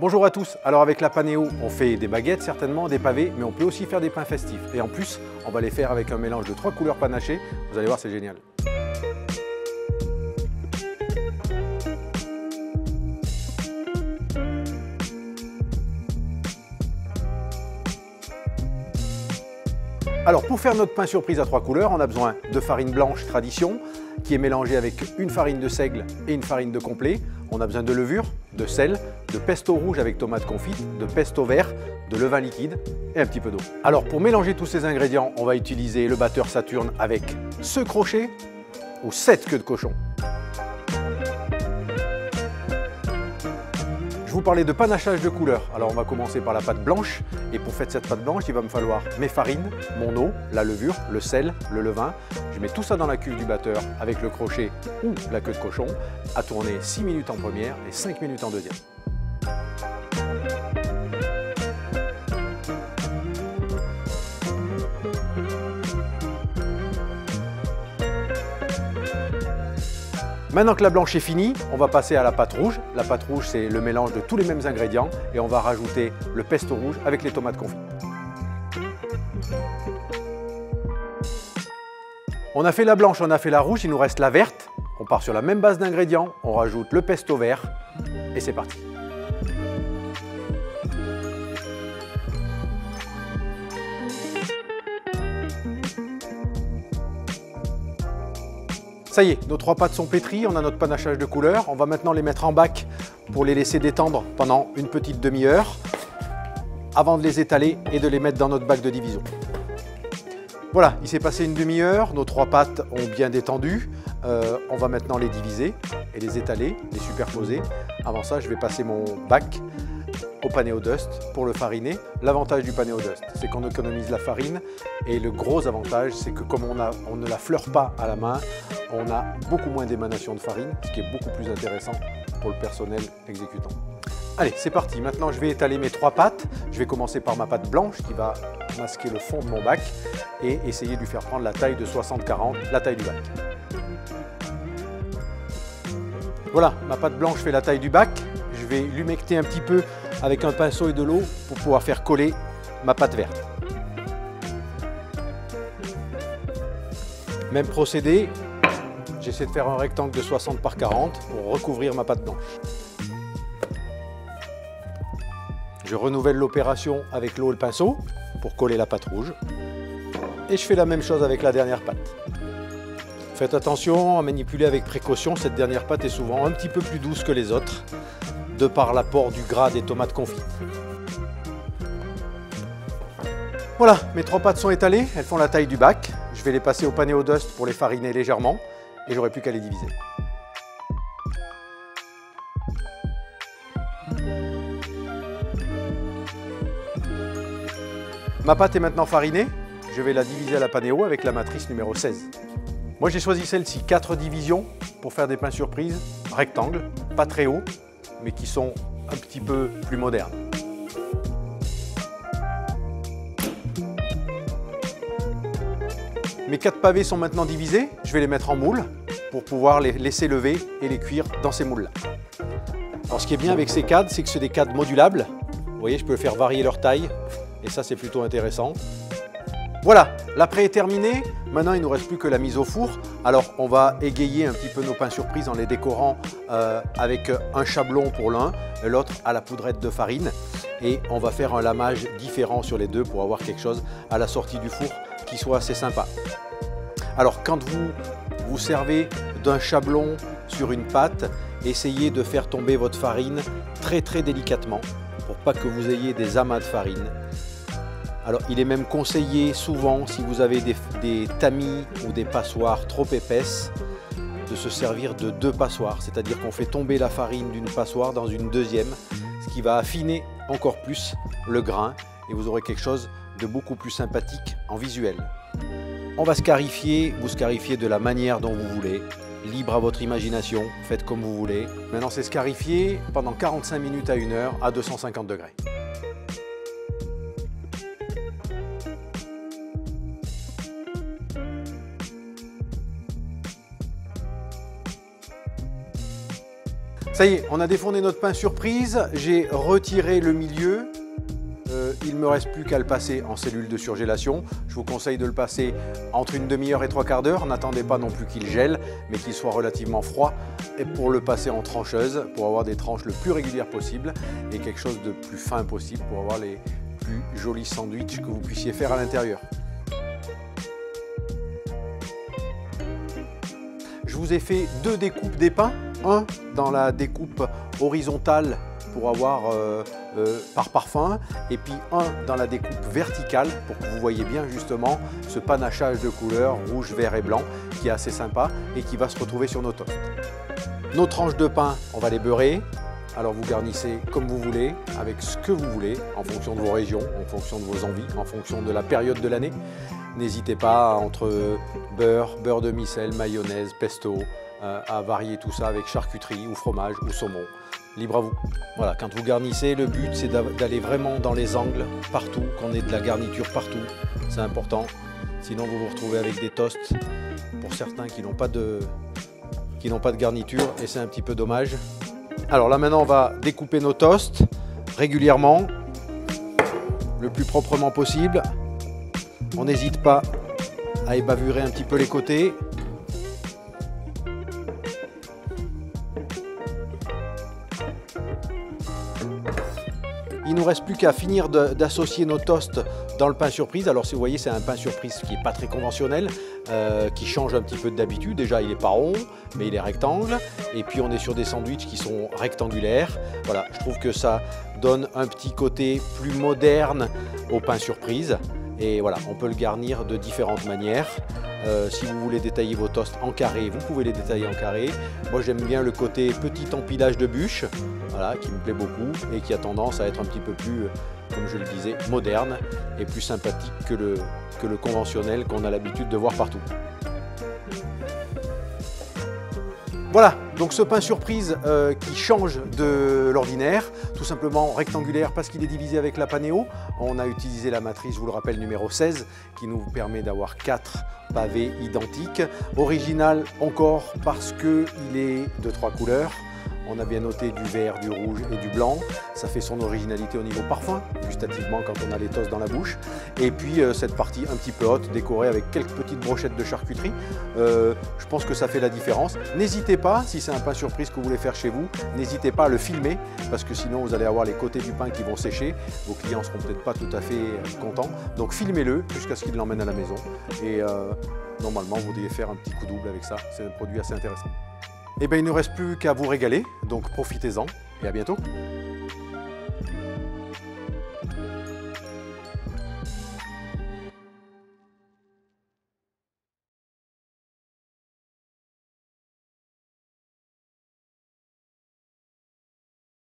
Bonjour à tous, alors avec la Panéo, on fait des baguettes certainement, des pavés, mais on peut aussi faire des pains festifs. Et en plus, on va les faire avec un mélange de 3 couleurs panachées, vous allez voir c'est génial. Alors pour faire notre pain surprise à 3 couleurs, on a besoin de farine blanche tradition, qui est mélangée avec une farine de seigle et une farine de complet. On a besoin de levure, de sel, de pesto rouge avec tomate confite, de pesto vert, de levain liquide et un petit peu d'eau. Alors pour mélanger tous ces ingrédients, on va utiliser le batteur Saturn avec ce crochet ou 7 queues de cochon. Je vous parlais de panachage de couleurs. Alors on va commencer par la pâte blanche et pour faire cette pâte blanche, il va me falloir mes farines, mon eau, la levure, le sel, le levain. Je mets tout ça dans la cuve du batteur avec le crochet ou la queue de cochon à tourner 6 minutes en première et 5 minutes en deuxième. Maintenant que la blanche est finie, on va passer à la pâte rouge. La pâte rouge, c'est le mélange de tous les mêmes ingrédients et on va rajouter le pesto rouge avec les tomates confites. On a fait la blanche, on a fait la rouge, il nous reste la verte. On part sur la même base d'ingrédients, on rajoute le pesto vert et c'est parti. Ça y est, nos 3 pâtes sont pétries, on a notre panachage de couleurs. On va maintenant les mettre en bac pour les laisser détendre pendant une petite demi-heure avant de les étaler et de les mettre dans notre bac de division. Voilà, il s'est passé une demi-heure, nos 3 pâtes ont bien détendu. On va maintenant les diviser et les étaler, les superposer. Avant ça, je vais passer mon bac au Panéo Dust pour le fariner. L'avantage du Panéo Dust, c'est qu'on économise la farine et le gros avantage, c'est que comme on ne la fleure pas à la main, on a beaucoup moins d'émanation de farine, ce qui est beaucoup plus intéressant pour le personnel exécutant. Allez, c'est parti. Maintenant, je vais étaler mes 3 pâtes. Je vais commencer par ma pâte blanche qui va masquer le fond de mon bac et essayer de lui faire prendre la taille de 60-40, la taille du bac. Voilà, ma pâte blanche fait la taille du bac. Je vais l'humecter un petit peu avec un pinceau et de l'eau pour pouvoir faire coller ma pâte verte. Même procédé, j'essaie de faire un rectangle de 60 par 40 pour recouvrir ma pâte blanche. Je renouvelle l'opération avec l'eau et le pinceau pour coller la pâte rouge. Et je fais la même chose avec la dernière pâte. Faites attention à manipuler avec précaution, cette dernière pâte est souvent un petit peu plus douce que les autres, de par l'apport du gras des tomates confites. Voilà, mes 3 pâtes sont étalées, elles font la taille du bac. Je vais les passer au Panéo Dust pour les fariner légèrement et j'aurai plus qu'à les diviser. Ma pâte est maintenant farinée, je vais la diviser à la Panéo avec la matrice numéro 16. Moi j'ai choisi celle-ci, 4 divisions pour faire des pains surprises, rectangles, pas très hauts, mais qui sont un petit peu plus modernes. Mes 4 pavés sont maintenant divisés, je vais les mettre en moule pour pouvoir les laisser lever et les cuire dans ces moules-là. Alors ce qui est bien avec ces cadres, c'est que c'est des cadres modulables. Vous voyez, je peux faire varier leur taille et ça c'est plutôt intéressant. Voilà, l'après est terminé. Maintenant, il ne nous reste plus que la mise au four. Alors, on va égayer un petit peu nos pains surprises en les décorant avec un chablon pour l'un et l'autre à la poudrette de farine. Et on va faire un lamage différent sur les deux pour avoir quelque chose à la sortie du four qui soit assez sympa. Alors, quand vous vous servez d'un chablon sur une pâte, essayez de faire tomber votre farine très délicatement pour pas que vous ayez des amas de farine. Alors, il est même conseillé souvent, si vous avez des tamis ou des passoires trop épaisses, de se servir de 2 passoires. C'est-à-dire qu'on fait tomber la farine d'une passoire dans une deuxième, ce qui va affiner encore plus le grain et vous aurez quelque chose de beaucoup plus sympathique en visuel. On va scarifier, vous scarifiez de la manière dont vous voulez, libre à votre imagination, faites comme vous voulez. Maintenant, c'est scarifié pendant 45 minutes à 1 heure à 250 degrés. Ça y est, on a défourné notre pain surprise, j'ai retiré le milieu. Il ne me reste plus qu'à le passer en cellule de surgélation. Je vous conseille de le passer entre une demi-heure et 3/4 d'heure. N'attendez pas non plus qu'il gèle, mais qu'il soit relativement froid. Et pour le passer en trancheuse, pour avoir des tranches le plus régulières possible et quelque chose de plus fin possible pour avoir les plus jolis sandwichs que vous puissiez faire à l'intérieur. Je vous ai fait 2 découpes des pains. Un dans la découpe horizontale pour avoir par parfum, et puis un dans la découpe verticale pour que vous voyez bien justement ce panachage de couleurs rouge, vert et blanc qui est assez sympa et qui va se retrouver sur nos toasts. Nos tranches de pain, on va les beurrer. Alors vous garnissez comme vous voulez, avec ce que vous voulez, en fonction de vos régions, en fonction de vos envies, en fonction de la période de l'année. N'hésitez pas entre beurre, beurre de micelle, mayonnaise, pesto, à varier tout ça avec charcuterie ou fromage ou saumon. Libre à vous. Voilà, quand vous garnissez, le but c'est d'aller vraiment dans les angles, partout, qu'on ait de la garniture partout. C'est important. Sinon vous vous retrouvez avec des toasts, pour certains qui n'ont pas de garniture, et c'est un petit peu dommage. Alors là maintenant on va découper nos toasts régulièrement, le plus proprement possible. On n'hésite pas à ébavurer un petit peu les côtés. Il ne nous reste plus qu'à finir d'associer nos toasts dans le pain surprise. Alors si vous voyez, c'est un pain surprise qui n'est pas très conventionnel, qui change un petit peu d'habitude. Déjà il n'est pas rond, mais il est rectangle. Et puis on est sur des sandwichs qui sont rectangulaires. Voilà, je trouve que ça donne un petit côté plus moderne au pain surprise. Et voilà, on peut le garnir de différentes manières. Si vous voulez détailler vos toasts en carré, vous pouvez les détailler en carré. Moi j'aime bien le côté petit empilage de bûches, voilà, qui me plaît beaucoup et qui a tendance à être un petit peu plus, comme je le disais, moderne et plus sympathique que le conventionnel qu'on a l'habitude de voir partout. Voilà, donc ce pain surprise qui change de l'ordinaire, tout simplement rectangulaire parce qu'il est divisé avec la panéo. On a utilisé la matrice, je vous le rappelle, numéro 16, qui nous permet d'avoir 4 pavés identiques. Original encore parce qu'il est de 3 couleurs. On a bien noté du vert, du rouge et du blanc. Ça fait son originalité au niveau parfum, gustativement quand on a les toasts dans la bouche. Et puis cette partie un petit peu haute, décorée avec quelques petites brochettes de charcuterie. Je pense que ça fait la différence. N'hésitez pas, si c'est un pain surprise que vous voulez faire chez vous, n'hésitez pas à le filmer, parce que sinon vous allez avoir les côtés du pain qui vont sécher. Vos clients ne seront peut-être pas tout à fait contents. Donc filmez-le jusqu'à ce qu'ils l'emmènent à la maison. Et normalement, vous devez faire un petit coup double avec ça. C'est un produit assez intéressant. Eh bien, il ne reste plus qu'à vous régaler, donc profitez-en et à bientôt.